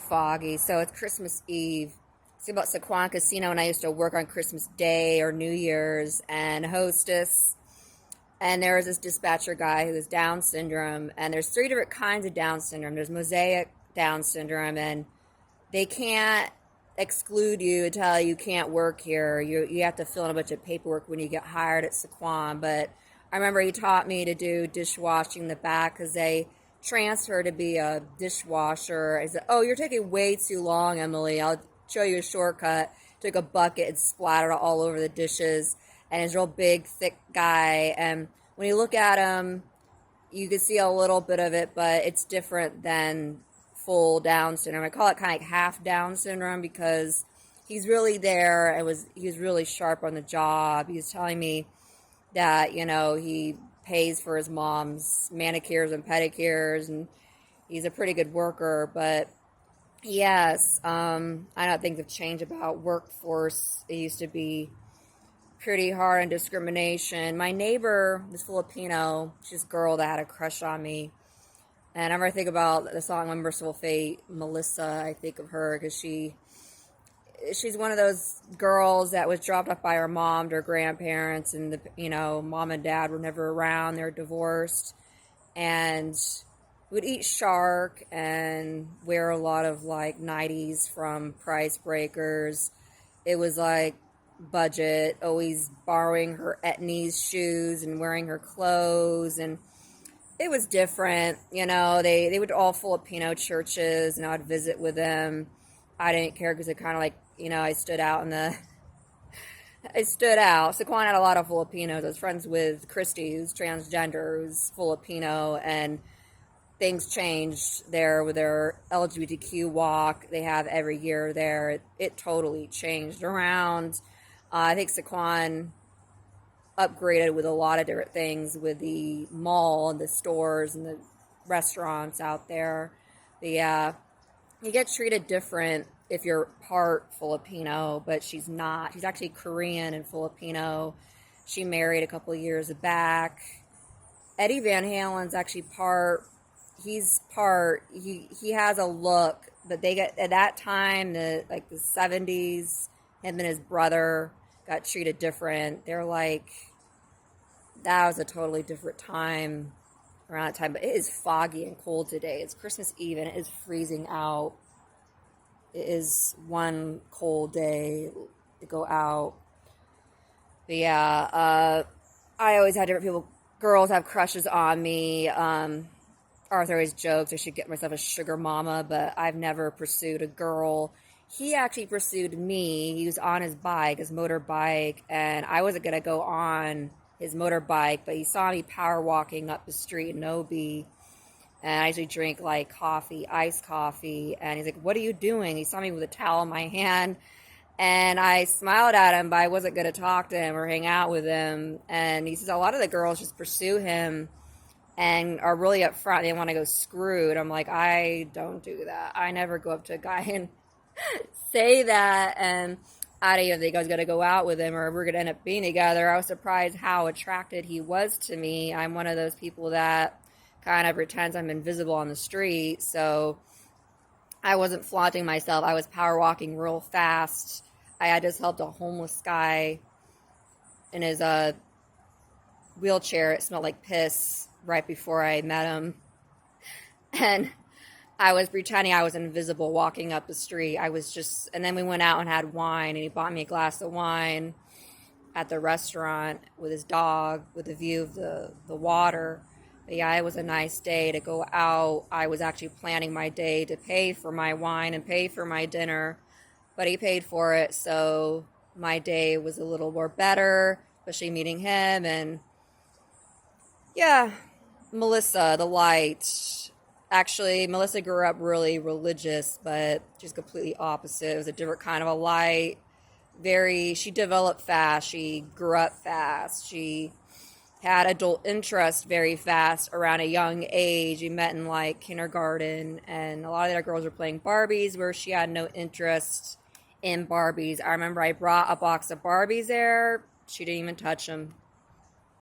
foggy. So it's Christmas Eve. It's about Sequan Casino, and I used to work on Christmas Day or New Year's and hostess. And there was this dispatcher guy who has Down syndrome, and there's three different kinds of Down syndrome. There's mosaic Down syndrome, and they can't exclude you and tell you can't work here. You have to fill in a bunch of paperwork when you get hired at Sequan. But I remember he taught me to do dishwashing in the back because they transfer to be a dishwasher. I said, "Oh, you're taking way too long, Emily. I'll show you a shortcut." Took a bucket and splattered it all over the dishes. And he's a real big, thick guy. And when you look at him, you can see a little bit of it, but it's different than full Down syndrome. I call it kind of like half Down syndrome because he's really there and he was really sharp on the job. He was telling me that, he pays for his mom's manicures and pedicures, and he's a pretty good worker. But yes, I don't think the change about workforce. It used to be pretty hard on discrimination. My neighbor was Filipino. She's a girl that had a crush on me. And whenever I think about the song Unmerciful Fate, Melissa, I think of her because she's one of those girls that was dropped off by her mom to her grandparents, and mom and dad were never around. They're divorced, and would eat shark and wear a lot of like 90s from Price Breakers. It was like budget, always borrowing her Etnies shoes and wearing her clothes, and it was different. They would all Filipino churches, and I'd visit with them. I didn't care because it kind of like, I stood out I stood out. Saquon had a lot of Filipinos. I was friends with Christy, who's transgender, who's Filipino, and things changed there with their LGBTQ walk they have every year there. It totally changed around. I think Saquon upgraded with a lot of different things with the mall and the stores and the restaurants out there. You get treated different if you're part Filipino, but she's not. She's actually Korean and Filipino. She married a couple of years back. Eddie Van Halen's actually he has a look, but they get at that time, the 70s, him and his brother got treated different. They're like, that was a totally different time around that time. But it is foggy and cold today. It's Christmas Eve and it is freezing out. It is one cold day to go out. But yeah, I always had different girls have crushes on me. Arthur always jokes I should get myself a sugar mama, but I've never pursued a girl. He actually pursued me. He was on his bike, his motorbike, and I wasn't going to go on his motorbike, but he saw me power walking up the street in Obi, and I usually drink like coffee, iced coffee, and he's like, "What are you doing?" He saw me with a towel in my hand, and I smiled at him, but I wasn't going to talk to him or hang out with him. And he says a lot of the girls just pursue him and are really upfront. They want to go screwed. I'm like, I don't do that. I never go up to a guy and say that, and I didn't even think I was going to go out with him or we're going to end up being together. I was surprised how attracted he was to me. I'm one of those people that kind of pretends I'm invisible on the street, so I wasn't flaunting myself. I was power walking real fast. I had just helped a homeless guy in his wheelchair. It smelled like piss right before I met him. And I was pretending I was invisible walking up the street. And then we went out and had wine, and he bought me a glass of wine at the restaurant with his dog with a view of the water. But yeah, it was a nice day to go out. I was actually planning my day to pay for my wine and pay for my dinner, but he paid for it, so my day was a little more better, especially meeting him. And yeah, Melissa, the light. Actually, Melissa grew up really religious, but she's completely opposite. It was a different kind of a light. She developed fast. She grew up fast. She had adult interest very fast around a young age. We met in like kindergarten, and a lot of the other girls were playing Barbies where she had no interest in Barbies. I remember I brought a box of Barbies there. She didn't even touch them.